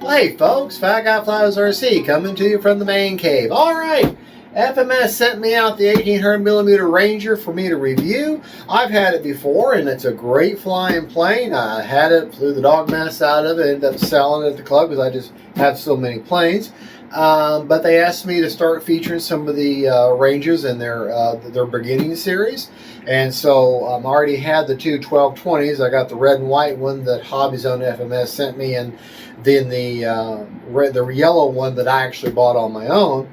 Hey folks, Fat Guy Flies RC coming to you from the main cave. Alright, FMS sent me out the 1800mm Ranger for me to review. I've had it before and it's a great flying plane. I had it, flew the dog mess out of it, ended up selling it at the club because I just have so many planes. But they asked me to start featuring some of the Rangers in their beginning series. And so I already had the two 1220s. I got the red and white one that Hobby Zone FMS sent me, and then the yellow one that I actually bought on my own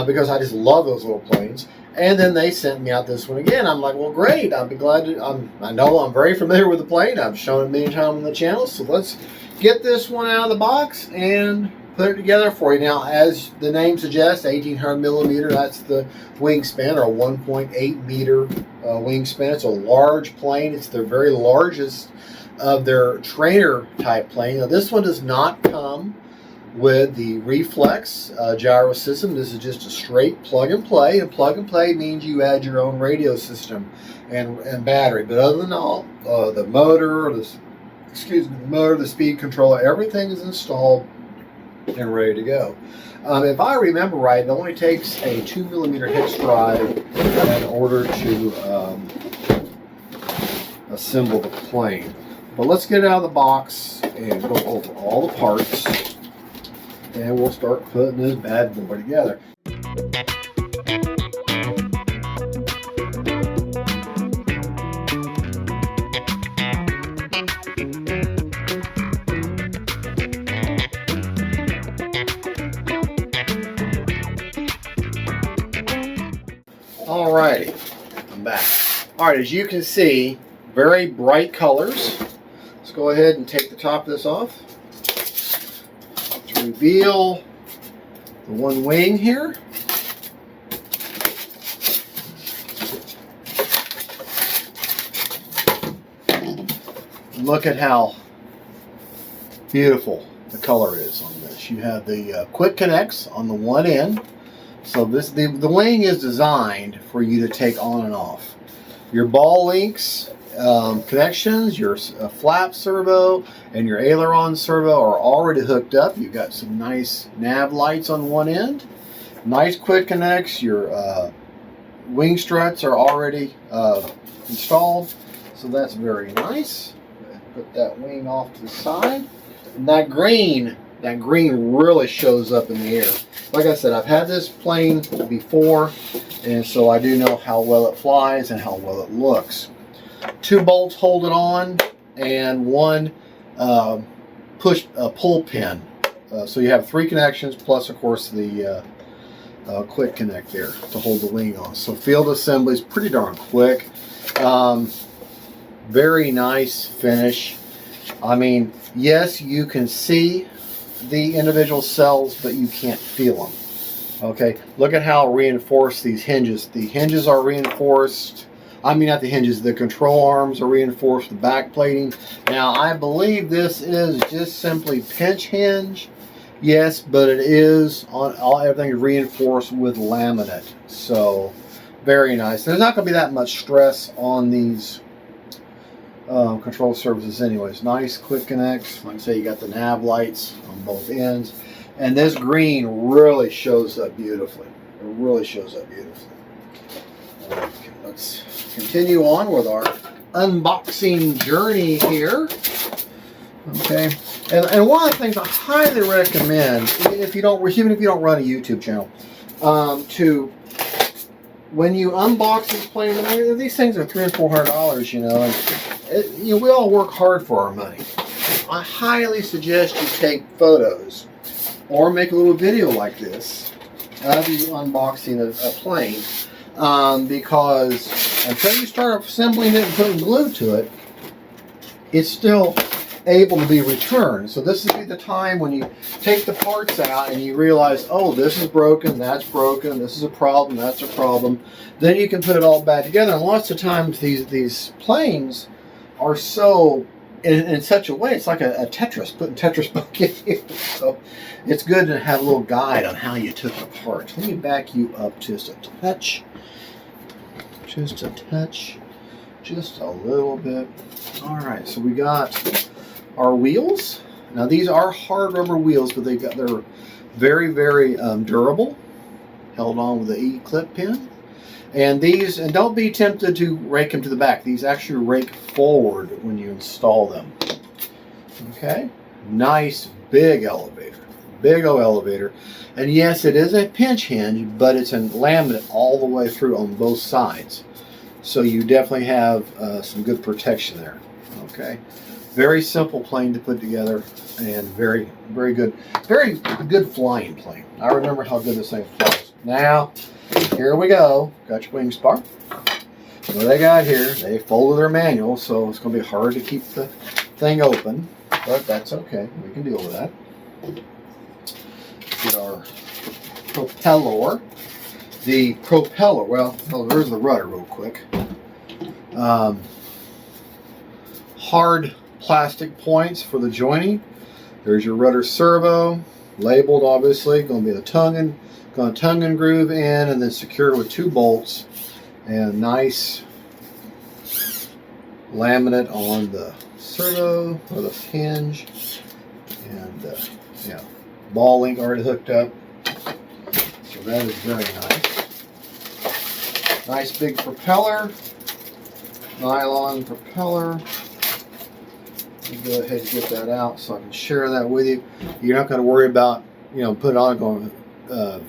because I just love those little planes. And then they sent me out this one again. I'm like, well, great. I'll be glad to. I know I'm very familiar with the plane. I've shown it many times on the channel. So let's get this one out of the box and put it together for you. Now, as the name suggests, 1800mm, that's the wingspan, or 1.8 meter wingspan. It's a large plane. It's the very largest of their trainer type plane. Now, this one does not come with the reflex gyro system. This is just a straight plug and play, and plug and play means you add your own radio system and battery. But other than all, the motor, the speed controller, everything is installed and ready to go. If I remember right, it only takes a 2mm hex drive in order to assemble the plane. But let's get it out of the box and go over all the parts, and we'll start putting this bad boy together. Alrighty, I'm back. Alright, as you can see, very bright colors. Let's go ahead and take the top of this off to reveal the one wing here. Look at how beautiful the color is on this. You have the quick connects on the one end. So the wing is designed for you to take on and off. Your ball links connections, your flap servo, and your aileron servo are already hooked up. You've got some nice nav lights on one end. Nice quick connects. Your wing struts are already installed. So that's very nice. Put that wing off to the side. And that green really shows up in the air. Like I said, I've had this plane before, and so I do know how well it flies and how well it looks. 2 bolts hold it on, and one pull pin. So you have 3 connections, plus of course the quick connect there to hold the wing on. So field assembly is pretty darn quick. Very nice finish. I mean, yes, you can see the individual cells, but you can't feel them. Okay, look at how reinforced these hinges. The hinges are reinforced. I mean, not the hinges, the control arms are reinforced, the back plating. Now, I believe this is just simply pinch hinge. Yes, but it is on everything is reinforced with laminate. So, very nice. There's not going to be that much stress on these control surfaces anyways. Nice quick connects. Like I say, you got the nav lights on both ends. And this green really shows up beautifully. It really shows up beautifully. Okay, let's continue on with our unboxing journey here. Okay. And one of the things I highly recommend, even if you don't run a YouTube channel, when you unbox this plane, I mean, these things are $300 and $400, you know, and we all work hard for our money. I highly suggest you take photos or make a little video like this of you unboxing a plane, because until you start assembling it and putting glue to it, it's still able to be returned. So this is the time when you take the parts out and you realize, oh, this is broken, that's broken, this is a problem, that's a problem. Then you can put it all back together. And lots of times these planes are so in such a way, it's like a Tetris, putting Tetris back in here. So it's good to have a little guide on how you took it apart. Let me back you up just a touch. Just a touch. Just a little bit. All right, so we got our wheels. Now these are hard rubber wheels, but they're very, very durable. Held on with the E-clip pin. And these, and don't be tempted to rake them to the back. These actually rake forward when you install them. Okay, nice big elevator, big old elevator. And yes, it is a pinch hinge, but it's in laminate all the way through on both sides. So you definitely have some good protection there. Okay, very simple plane to put together, and very, very good flying plane. I remember how good this thing flies. Now, here we go. Got your Wingspan. What they got here, they folded their manual, so it's going to be hard to keep the thing open, but that's okay. We can deal with that. Get our propeller. The propeller, well, there's the rudder real quick. Hard plastic points for the joining. There's your rudder servo, labeled obviously, going to be going to tongue and groove in, and then secured with 2 bolts, and nice laminate on the servo or the hinge, and yeah, ball link already hooked up, so that is very nice. Nice big propeller, nylon propeller. Let me go ahead and get that out so I can share that with you. You're not going to worry about, put it on, going to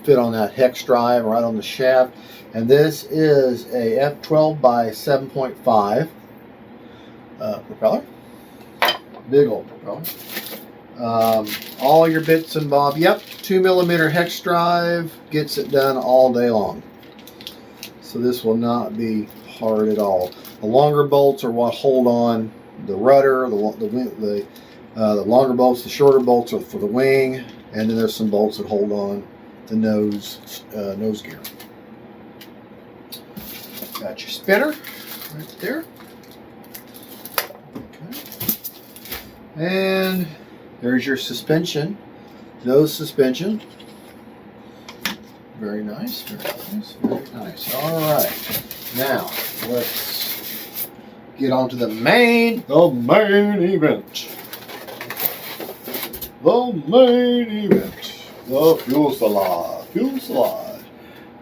fit on that hex drive right on the shaft. And this is a F12 by 7.5 propeller. Big old propeller. All your bits and bobs. Yep, 2mm hex drive gets it done all day long. So this will not be hard at all. The longer bolts are what hold on the rudder. The longer bolts, the shorter bolts are for the wing, and then there's some bolts that hold on the nose gear. Got your spinner right there. Okay. And there's your suspension, nose suspension. Very nice, very nice, very nice. All right, now let's get on to the main event. The main event. The fuselage.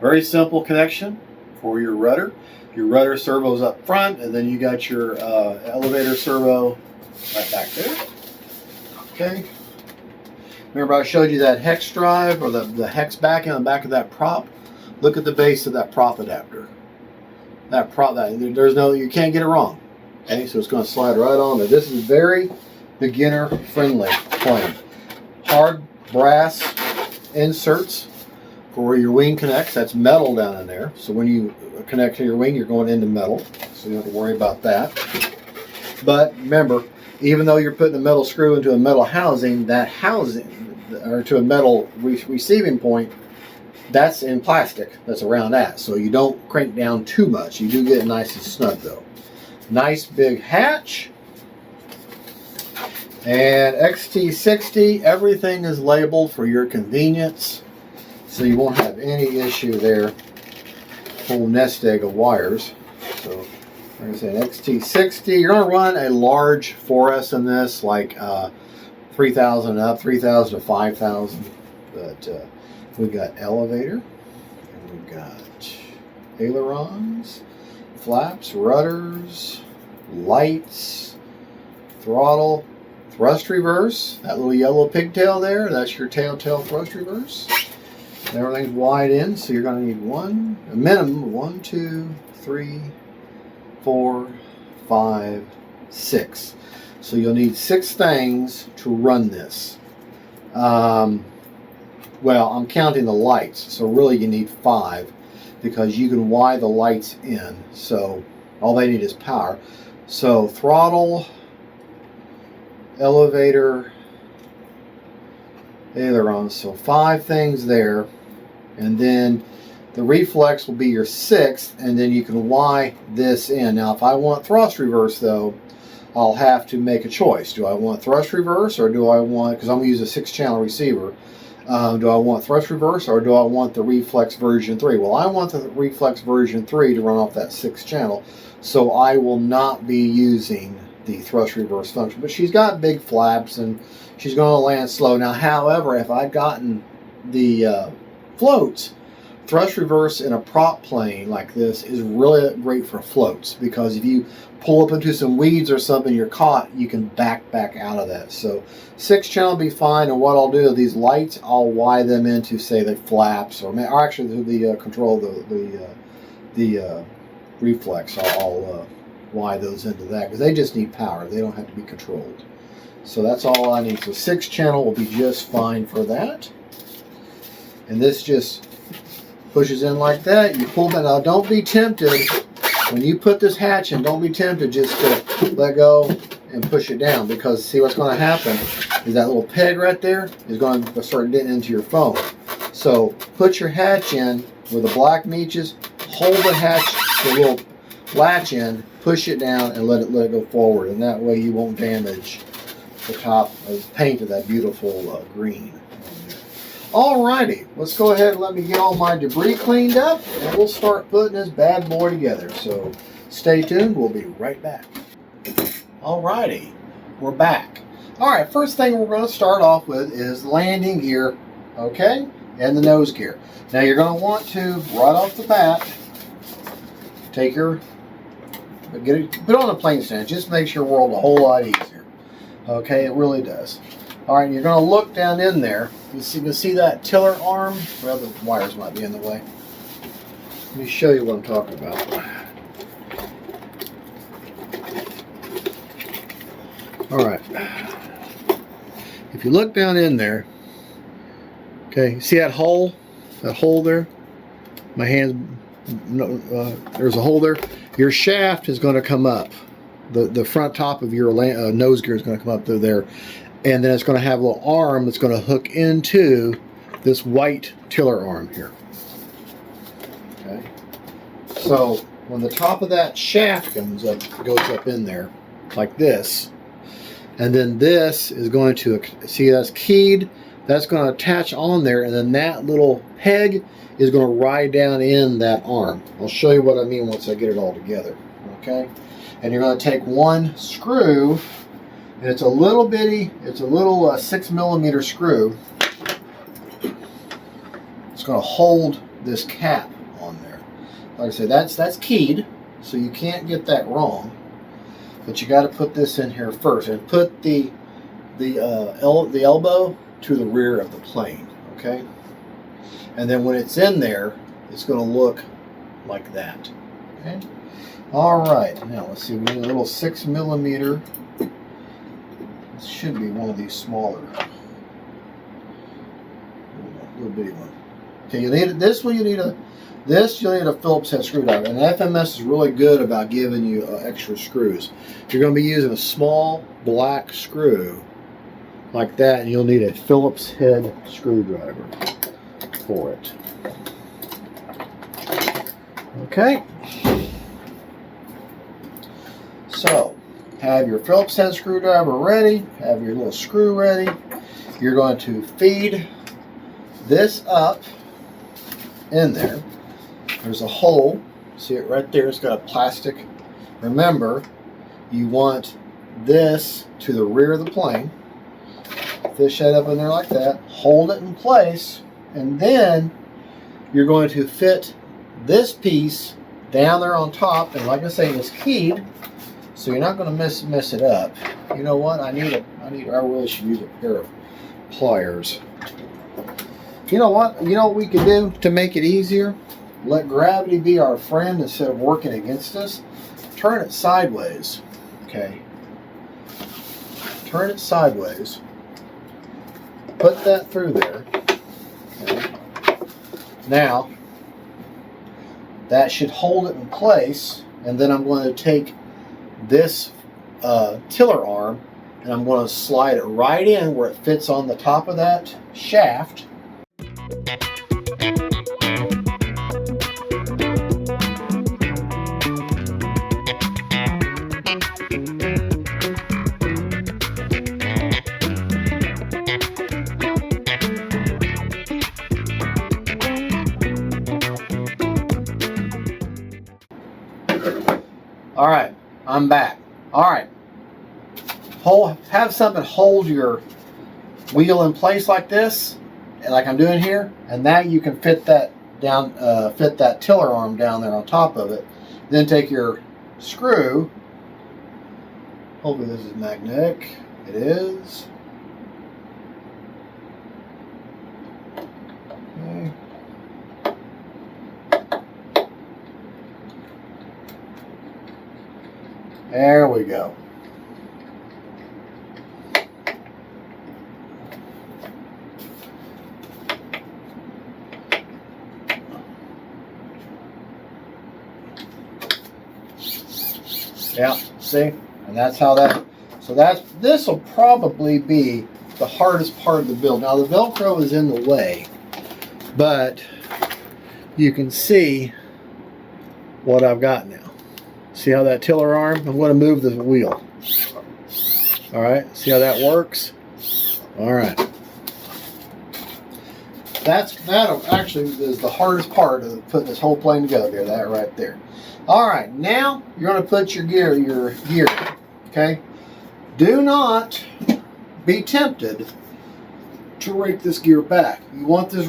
Very simple connection for your rudder. Your rudder servo's up front, and then you got your elevator servo right back there. Okay. Remember I showed you that hex drive, or the hex back on the back of that prop? Look at the base of that prop adapter. That prop, you can't get it wrong. Okay, so it's going to slide right on there. This is very beginner friendly plane. Hard brass inserts for your wing connects. That's metal down in there. So when you connect to your wing, you're going into metal. So you don't have to worry about that. But remember, even though you're putting a metal screw into a metal housing, that housing, or to a metal receiving point, that's in plastic. That's around that. So you don't crank down too much. You do get it nice and snug though. Nice big hatch. And XT60, everything is labeled for your convenience, so you won't have any issue there. Whole nest egg of wires. So, like I said, XT60, you're going to run a large 4S in this, like 3,000 up, 3,000 to 5,000. But we got elevator, and we've got ailerons, flaps, rudders, lights, throttle, thrust reverse, that little yellow pigtail there, that's your tail thrust reverse. And everything's wide in, so you're going to need a minimum 1, 2, 3, 4, 5, 6. So you'll need 6 things to run this. Well, I'm counting the lights, so really you need 5, because you can wire the lights in, so all they need is power. So throttle, elevator, ailerons, so 5 things there, and then the reflex will be your 6th, and then you can Y this in. Now if I want thrust reverse though, I'll have to make a choice. Do I want thrust reverse, or do I want, because I'm going to use a 6-channel receiver, do I want thrust reverse, or do I want the reflex version 3? Well, I want the reflex version 3 to run off that 6th channel, so I will not be using the thrust reverse function. But she's got big flaps and she's going to land slow. Now, however, if I've gotten the floats, thrust reverse in a prop plane like this is really great for floats, because if you pull up into some weeds or something, you're caught, you can back out of that. So 6-channel will be fine. And what I'll do, these lights, I'll wire them into, say, the flaps, or actually the control, the reflex. I'll wire those into that, because they just need power. They don't have to be controlled. So that's all I need. So 6-channel will be just fine for that. And this just pushes in like that. You pull that. Now, don't be tempted when you put this hatch in. Don't be tempted just to let go and push it down, because see what's going to happen is that little peg right there is going to start getting into your phone. So put your hatch in where the black meets. Hold the hatch, the little latch in, push it down, and let it go forward. And that way you won't damage the top of paint of that beautiful green. Alrighty, let's go ahead and let me get all my debris cleaned up, and we'll start putting this bad boy together. So stay tuned, we'll be right back. Alrighty, we're back. Alright, first thing we're going to start off with is landing gear, okay, and the nose gear. Now you're going to want to, right off the bat, take your, put it on a plane stand. Just makes your world a whole lot easier. Okay, it really does. All right, you're going to look down in there. You can see that tiller arm. Well, the wires might be in the way. Let me show you what I'm talking about. All right. If you look down in there, okay, see that hole? That hole there? My hands, there's a hole there. Your shaft is going to come up. The front top of your nose gear is going to come up through there. And then it's going to have a little arm that's going to hook into this white tiller arm here. Okay. So when the top of that shaft goes up in there like this, and then this is going to, see that's keyed, that's going to attach on there, and then that little peg is going to ride down in that arm. I'll show you what I mean once I get it all together. Okay. And you're going to take one screw, and it's a little bitty, it's a little 6mm screw. It's going to hold this cap on there. Like I said, that's keyed, so you can't get that wrong. But you got to put this in here first, and put the elbow to the rear of the plane. Okay, and then when it's in there, it's going to look like that. Okay. All right. Now let's see. We need a little 6mm. This should be one of these smaller, little bitty one. Okay, you need this one. You'll need a Phillips head screwdriver, and FMS is really good about giving you extra screws. You're going to be using a small black screw like that, and you'll need a Phillips head screwdriver for it. Okay. So, have your Phillips head screwdriver ready, have your little screw ready. You're going to feed this up in there. There's a hole, see it right there, it's got a plastic. Remember, you want this to the rear of the plane. Fish that up in there like that, hold it in place, and then you're going to fit this piece down there on top, and like I say, it's keyed. So you're not going to mess it up. You know what? I really should use a pair of pliers. You know what? You know what we could do to make it easier? Let gravity be our friend instead of working against us. Turn it sideways. Okay. Turn it sideways. Put that through there. Okay. Now, that should hold it in place, and then I'm going to take this tiller arm, and I'm going to slide it right in where it fits on the top of that shaft. All right, I'm back. All right, have something hold your wheel in place like this, like I'm doing here, and now you can fit that down, fit that tiller arm down there on top of it. Then take your screw. Hopefully this is magnetic. It is. Okay. There we go. Yeah, see? And that's how that, so this will probably be the hardest part of the build. Now the Velcro is in the way, but you can see what I've got now. See how that tiller arm, I'm going to move the wheel. All right, see how that works? All right. That actually is the hardest part of putting this whole plane together there, that right there. All right, now you're going to put your gear, okay? Do not be tempted to rake this gear back. You want this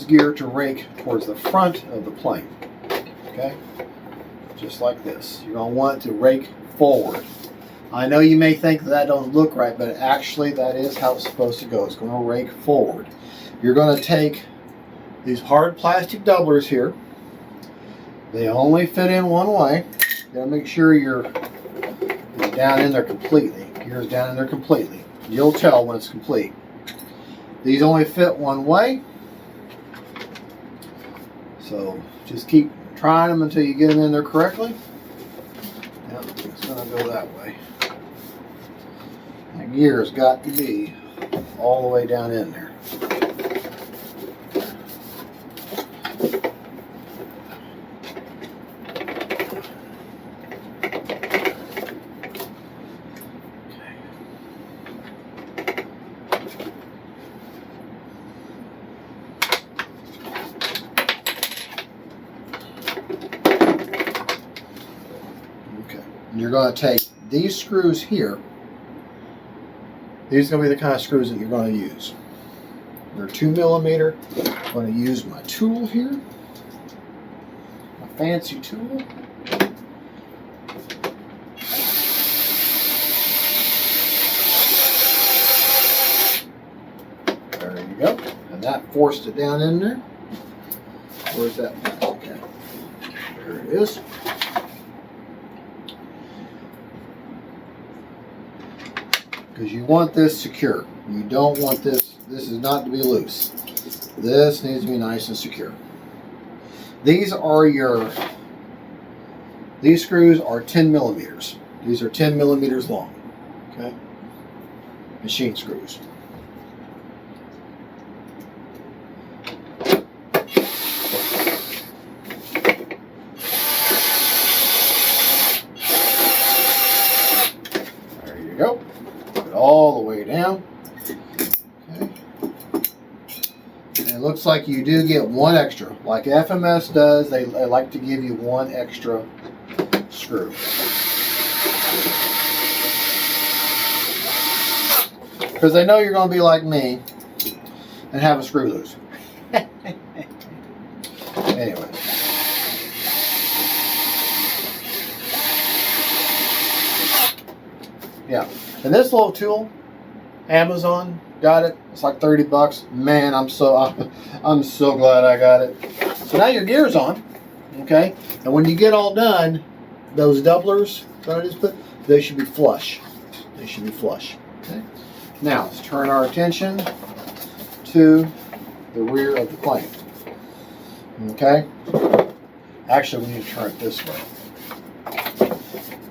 gear to rake towards the front of the plane, okay? Just like this. You're going to want it to rake forward. I know you may think that don't look right, but actually that is how it's supposed to go. It's going to rake forward. You're going to take these hard plastic doublers here. They only fit in one way. You got to make sure you're down in there completely. Gear's down in there completely. You'll tell when it's complete. These only fit one way. So just keep trying them until you get them in there correctly. Yep, it's going to go that way. That gear's got to be all the way down in there. You're going to take these screws here. These are going to be the kind of screws that you're going to use. They're 2mm. I'm going to use my tool here. My fancy tool. There you go. And that forced it down in there. Where's that? Okay. There it is. Because you want this secure. You don't want this is not to be loose. This needs to be nice and secure. These screws are 10mm. These are 10mm long. Okay? Machine screws. There you go. All the way down. Okay. And it looks like you do get one extra. Like FMS does, they like to give you one extra screw. Because they know you're going to be like me and have a screw loose. Anyway. Yeah. And this little tool, Amazon got it. It's like 30 bucks. Man, I'm so glad I got it. So now your gear's on, okay? And when you get all done, those doublers that I just put, they should be flush. They should be flush. Okay. Now let's turn our attention to the rear of the plane. Okay. Actually, we need to turn it this way.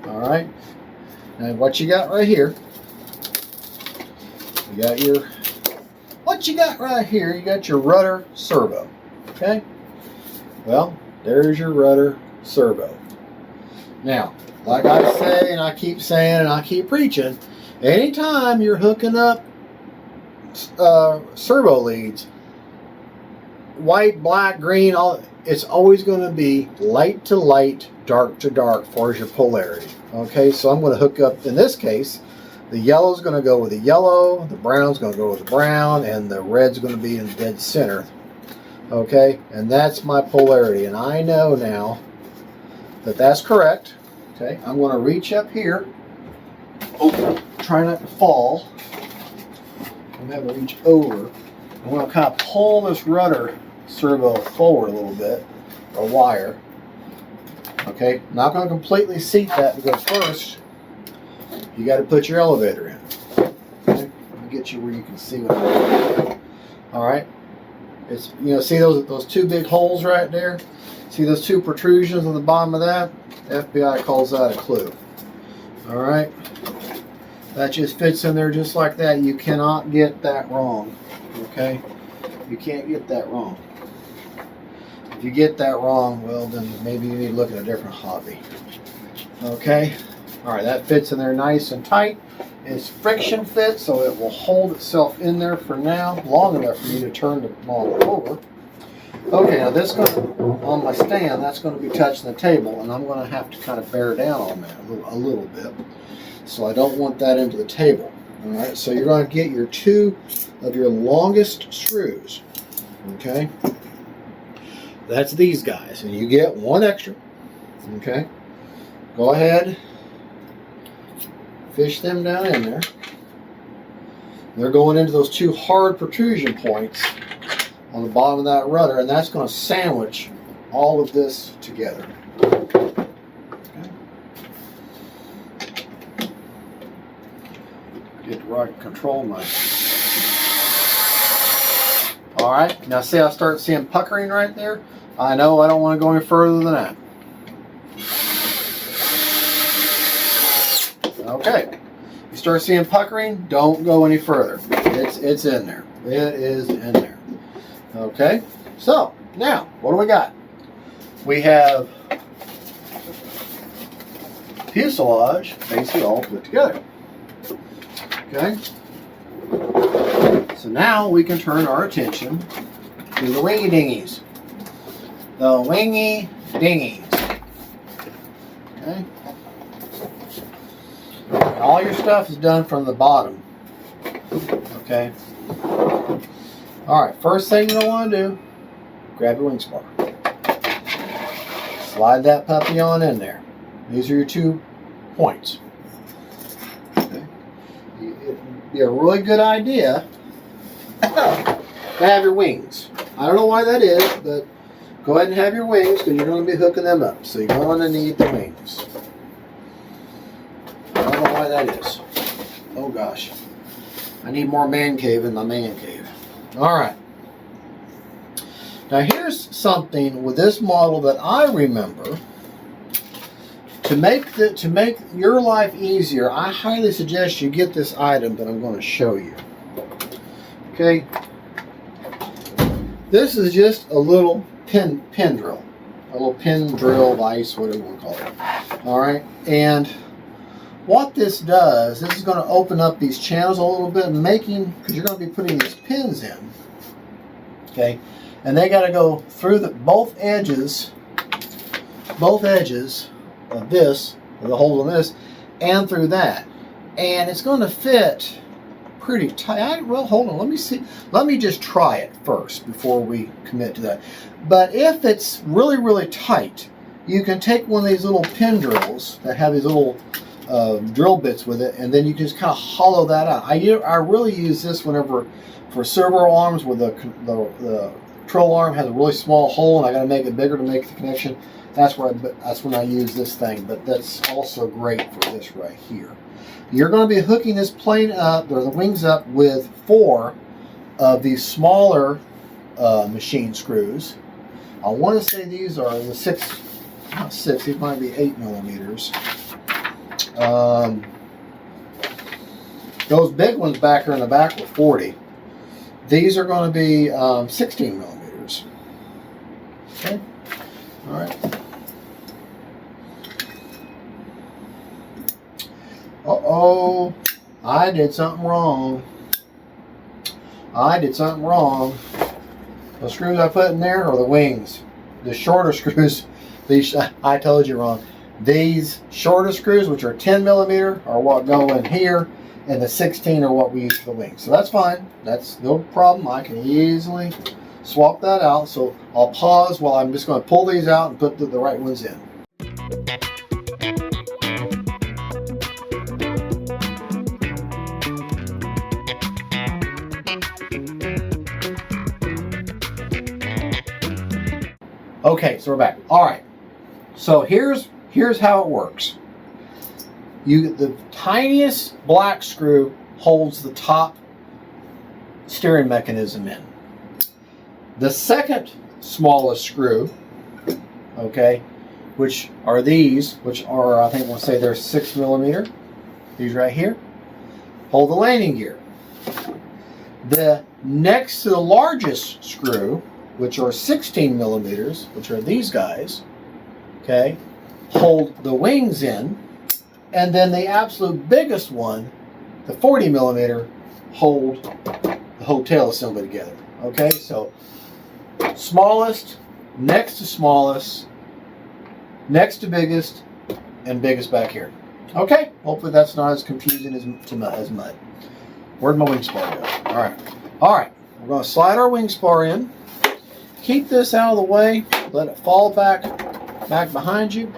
All right. And what you got right here, you got your rudder servo, okay? Well, there's your rudder servo. Now, like I say, and I keep saying, and I keep preaching, anytime you're hooking up servo leads, white, black, green, it's always going to be light to light, dark to dark, as far as your polarity. Okay, so I'm going to hook up, in this case, The yellow's going to go with the yellow, the brown's going to go with the brown, and the red's going to be in the dead center. Okay, and that's my polarity, and I know now that that's correct. Okay, I'm going to reach up here. Oh, try not to fall. I'm going to reach over. I'm going to kind of pull this rudder servo forward a little bit, or wire. Okay, not going to completely seat that because first you got to put your elevator in. Okay, let me get you where you can see what I'm doing. All right, it's, you know, see those two big holes right there? See those two protrusions on the bottom of that? FBI calls that a clue. All right, that just fits in there just like that. You cannot get that wrong. Okay, you can't get that wrong. If you get that wrong, well, then maybe you need to look at a different hobby. Okay, all right, that fits in there nice and tight. It's friction fit, so it will hold itself in there for now, long enough for you to turn the model over. Okay, now this going to, on my stand, that's going to be touching the table, and I'm going to have to kind of bear down on that a little bit. So I don't want that into the table. All right, so you're going to get your two of your longest screws. Okay, that's these guys, and you get one extra. Okay, go ahead, fish them down in there. They're going into those two hard protrusion points on the bottom of that rudder, and that's going to sandwich all of this together. Okay. Get the right control mic. All right, now see, I start seeing puckering right there. I know I don't want to go any further than that. Okay, you start seeing puckering, don't go any further. It's in there. It is in there. Okay, so now what do we got? We have fuselage basically all put together. Okay, so now we can turn our attention to the wingy dingies. The wingy dingies. Okay, all your stuff is done from the bottom. Okay. All right, first thing you're going to want to do, grab your wing spar. Slide that puppy on in there. These are your 2 points. Okay. It'd be a really good idea to have your wings. I don't know why that is, but go ahead and have your wings because you're going to be hooking them up. So you're going to need the wings. I don't know why that is. Oh gosh. I need more man cave in my man cave. All right. Now here's something with this model that I remember. To make your life easier, I highly suggest you get this item that I'm going to show you. Okay. This is just a little pin drill, a little pin drill vise, whatever you want to call it. All right, and what this does, this is going to open up these channels a little bit, because you're going to be putting these pins in, okay, and they got to go through both edges of this, the holes on this, and through that, and it's going to fit pretty tight. Well, hold on, let me see. Let me just try it first before we commit to that. But if it's really, really tight, you can take one of these little pin drills that have these little drill bits with it, and then you can just kind of hollow that out. I really use this whenever for servo arms where the control arm has a really small hole and I got to make it bigger to make the connection. That's when I use this thing, but that's also great for this right here. You're going to be hooking this plane up, or the wings up, with 4 of these smaller machine screws. I want to say these are the not 6, these might be 8 millimeters. Those big ones back here in the back were 40. These are going to be 16 millimeters. Okay, all right. Uh-oh, I did something wrong. The screws I put in there are the wings. The shorter screws, I told you wrong. These shorter screws, which are 10 millimeter, are what go in here. and the 16 are what we use for the wings. So that's fine. That's no problem. I can easily swap that out. So I'll pause while I'm just going to pull these out and put the right ones in. Okay, so we're back. All right. So here's how it works. The tiniest black screw holds the top steering mechanism in. The second smallest screw, okay, which are these, which are, I think we'll say they're 6 millimeter. These right here, hold the landing gear. The next to the largest screw, which are 16 millimeters, which are these guys, okay, hold the wings in. And then the absolute biggest one, the 40 millimeter, hold the whole tail assembly together. Okay, so smallest, next to smallest, next to biggest, and biggest back here. Okay, hopefully that's not as confusing as mud. Where'd my wing spar go? All right, we're going to slide our wing spar in. Keep this out of the way. Let it fall back behind you.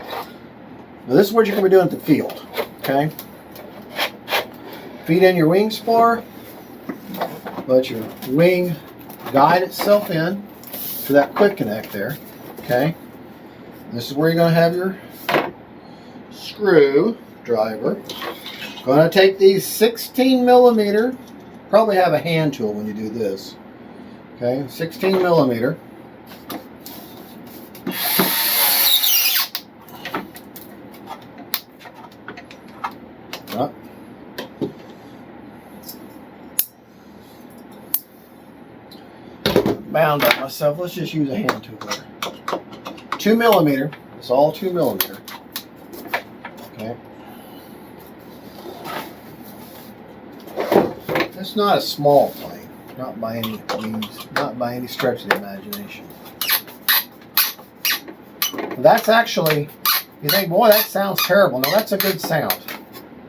Now this is what you're going to be doing at the field, okay? Feed in your wing spar. Let your wing guide itself in to that quick connect there, okay? This is where you're going to have your screw driver. Going to take these 16 millimeter, probably have a hand tool when you do this, okay? 16 millimeter. Bound up myself. Let's just use a hand tool there. 2 millimeter. It's all 2 millimeter. Okay. It's not a small plane. Not by any means. Not by any stretch of the imagination. That's actually, you think, boy, that sounds terrible. No, that's a good sound.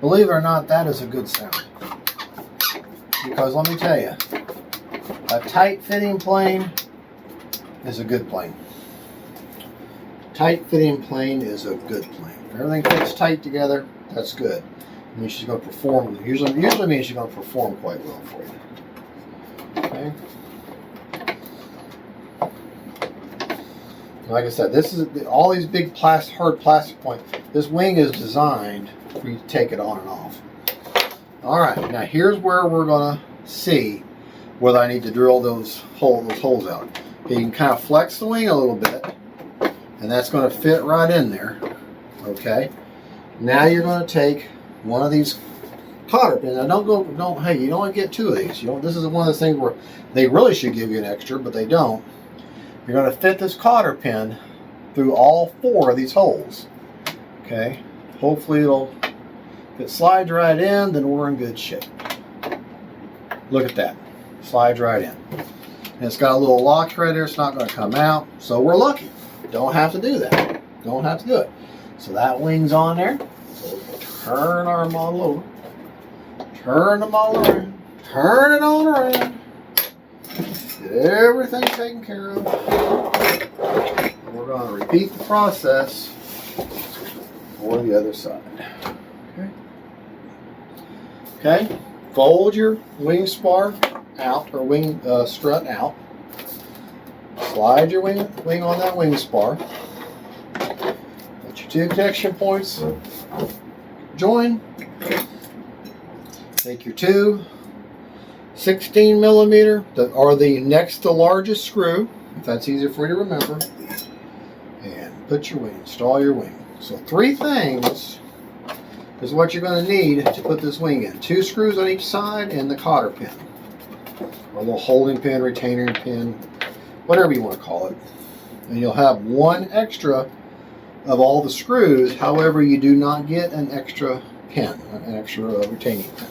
Believe it or not, that is a good sound. Because let me tell you, a tight-fitting plane is a good plane. Tight-fitting plane is a good plane. If everything fits tight together, that's good. It means she's going to perform. Usually means she's going to perform quite well for you. Okay. Like I said, this is all these big hard plastic points. This wing is designed for you to take it on and off. All right, now here's where we're going to see whether I need to drill those holes out. Okay, you can kind of flex the wing a little bit, and that's going to fit right in there. Okay. Now you're going to take one of these cotter pins. Now hey, you don't want to get 2 of these. This is one of those things where they really should give you an extra, but they don't. You're going to fit this cotter pin through all 4 of these holes. Okay. Hopefully if it slides right in, then we're in good shape. Look at that. Slides right in. And it's got a little lock right there. It's not going to come out. So we're lucky. Don't have to do that. Don't have to do it. So that wing's on there. So we'll turn our model over. Turn the model around. Turn it on around. Get everything taken care of. And we're going to repeat the process for the other side. Okay. Okay. Fold your wing spar out, or wing strut out. Slide your wing on that wing spar. Let your 2 connection points join. Take your 2 16 millimeter that are the next to largest screw, if that's easier for you to remember, and put your wing, install your wing. So 3 things is what you're going to need to put this wing in. 2 screws on each side and the cotter pin, or a little holding pin, retainer pin, whatever you want to call it. And you'll have 1 extra of all the screws. However, you do not get an extra pin, an extra retaining pin.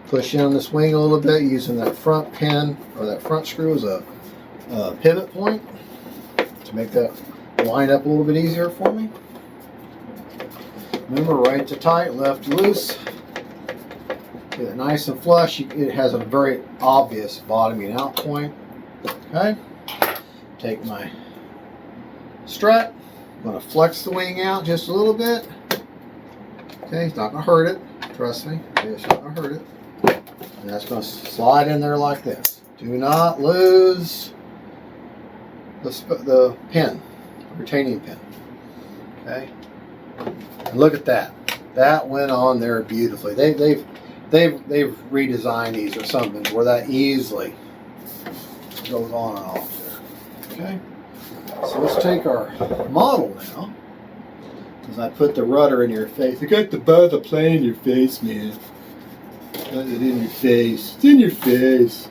Push in on this wing a little bit using that front pin, or that front screw as a pivot point to make that line up a little bit easier for me. Remember, right to tight, left to loose. Get it nice and flush. It has a very obvious bottoming out point. Okay. Take my strut. I'm going to flex the wing out just a little bit. Okay, it's not going to hurt it. Trust me, it's not going to hurt it. And that's going to slide in there like this. Do not lose the pin, the retaining pin. Okay, and look at that. That went on there beautifully. They've redesigned these or something where that easily goes on and off there. Okay, so let's take our model now. As I put the rudder in your face. You got the plane in your face, man. Got it in your face. It's in your face.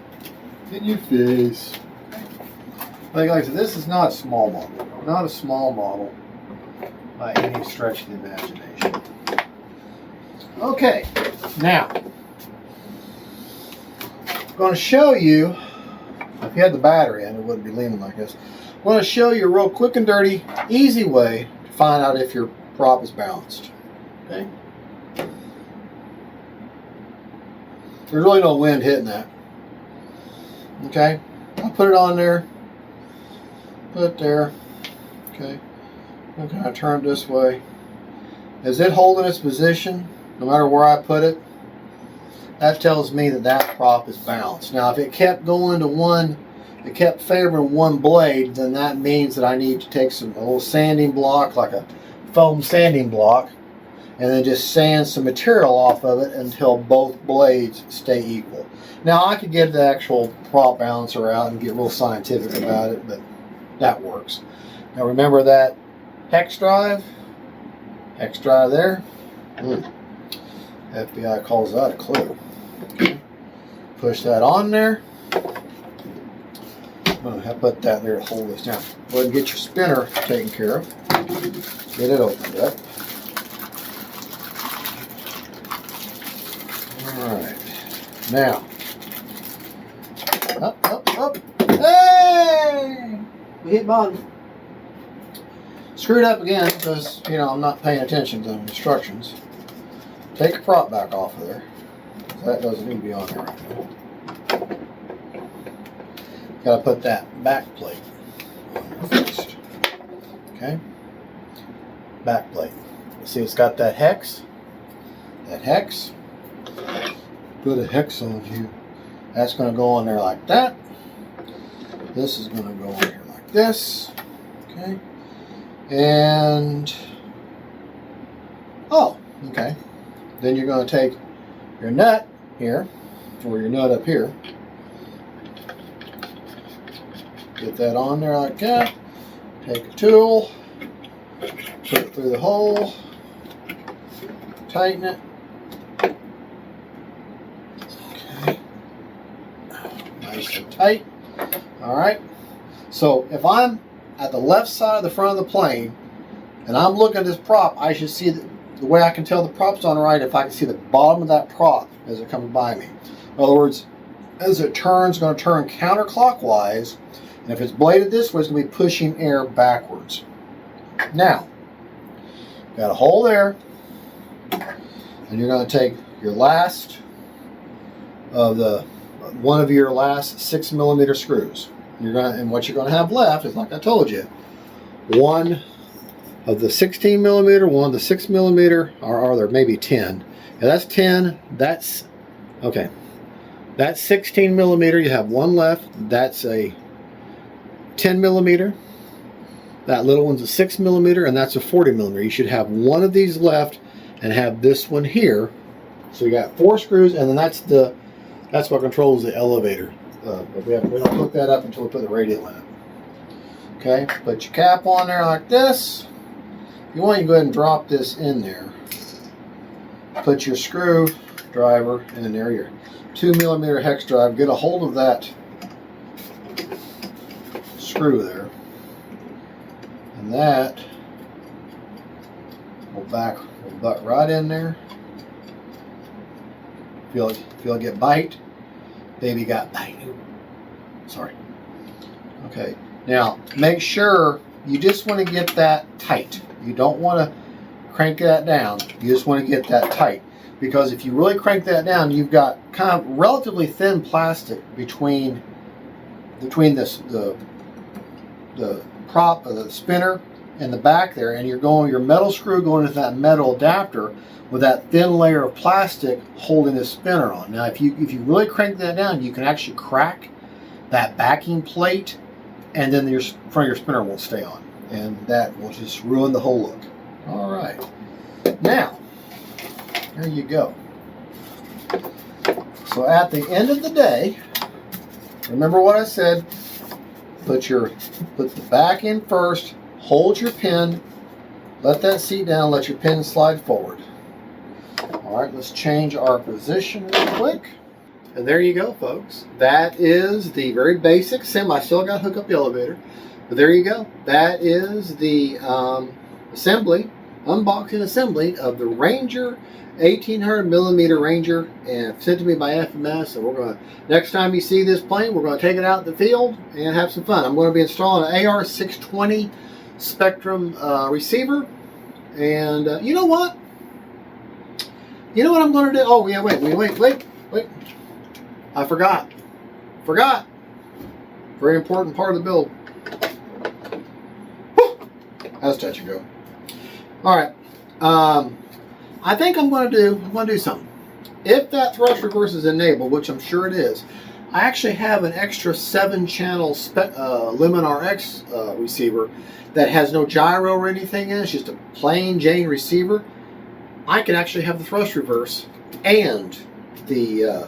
In your face. Like I said, this is not a small model. Not a small model by any stretch of the imagination. Okay, now I'm going to show you. If you had the battery in, it wouldn't be leaning like this. I'm going to show you a real quick and dirty, easy way to find out if your prop is balanced. Okay. There's really no wind hitting that. Okay. I'll put it on there. Put it there. Okay. I'm going to turn it this way. Is it holding its position no matter where I put it? That tells me that that prop is balanced. Now, if it kept going to one, it kept favoring one blade, then that means that I need to take a little sanding block, like a foam sanding block, and then just sand some material off of it until both blades stay equal. Now, I could get the actual prop balancer out and get real scientific about it, but that works. Now, remember that hex drive there? FBI calls that a clue. Okay. Push that on there. I'm going to put that there to hold this down. Go ahead and get your spinner taken care of. Get it opened up. Alright. Now. Up. Hey! We hit bottom. Screwed up again because, you know, I'm not paying attention to the instructions. Take your prop back off of there. That doesn't need to be on there right now. Got to put that back plate on there first. Okay. Back plate. See, it's got that hex. That hex. Put a hex on here. That's going to go on there like that. This is going to go on here like this. Okay. And okay. Then you're going to take your nut here, or your nut up here. Get that on there like that. Take a tool, put it through the hole, tighten it. Okay. Nice and tight. Alright. So if I'm at the left side of the front of the plane and I'm looking at this prop, I should see the way I can tell the prop's on right if I can see the bottom of that prop as it comes by me. In other words, as it turns, it's going to turn counterclockwise, and if it's bladed this way, it's going to be pushing air backwards. Now, got a hole there, and you're going to take your last of one of your last 6mm screws. And what you're going to have left is, like I told you, one of the 16mm, one of the 6mm, or there may be 10. Now that's 10. That's okay. That's 16mm. You have one left. That's a 10mm. That little one's a 6mm, and that's a 40mm. You should have one of these left and have this one here. So you got 4 screws, and then that's what controls the elevator. But we don't hook that up until we put the radial in it. Okay, put your cap on there like this. You want to go ahead and drop this in there. Put your screwdriver in there, your 2mm hex drive. Get a hold of that screw there, and that will butt right in there. Feel it get bite. Baby got bite. Sorry. Okay. Now make sure you just want to get that tight. You don't want to crank that down. You just want to get that tight. because if you really crank that down, you've got kind of relatively thin plastic between this the prop of the spinner and the back there, and your metal screw going into that metal adapter with that thin layer of plastic holding the spinner on. Now, if you really crank that down, you can actually crack that backing plate, and then your front of your spinner won't stay on, and that will just ruin the whole look. All right, now there you go. So at the end of the day, remember what I said. Put the back in first. Hold your pin. Let that seat down. Let your pin slide forward. All right, let's change our position real quick. And there you go, folks. That is the very basic assembly. I still got to hook up the elevator, but there you go. That is the assembly, unboxing assembly of the Ranger 1800 millimeter Ranger, and sent to me by FMS. And we're going to, next time you see this plane, we're going to take it out in the field and have some fun. I'm going to be installing an AR620 Spectrum receiver. And you know what? You know what I'm going to do? Oh, yeah, wait. I forgot. Very important part of the build. Whew. That's touch and go. All right. I think I'm going to do something. If that thrust reverse is enabled, which I'm sure it is, I actually have an extra 7-channel Lemon RX receiver that has no gyro or anything in it. It's just a plain Jane receiver. I can actually have the thrust reverse and the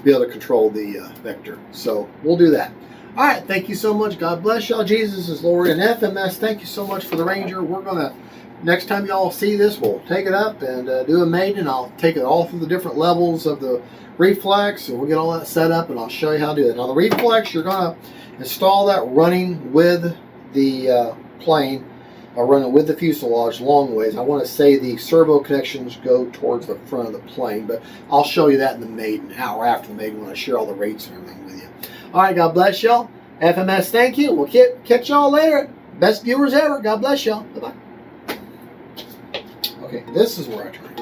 be able to control the vector. So we'll do that. All right. Thank you so much. God bless y'all. Jesus is Lord. And FMS, thank you so much for the Ranger. We're going to, next time y'all see this, we'll take it up and do a maiden. I'll take it all through the different levels of the reflex, and we'll get all that set up, and I'll show you how to do it. Now, the reflex, you're going to install that running with the plane, or running with the fuselage long ways. I want to say the servo connections go towards the front of the plane, but I'll show you that in the maiden, hour after the maiden, when I share all the rates and everything with you. All right, God bless y'all. FMS, thank you. We'll catch y'all later. Best viewers ever. God bless y'all. Bye-bye. Okay, this is where I turn.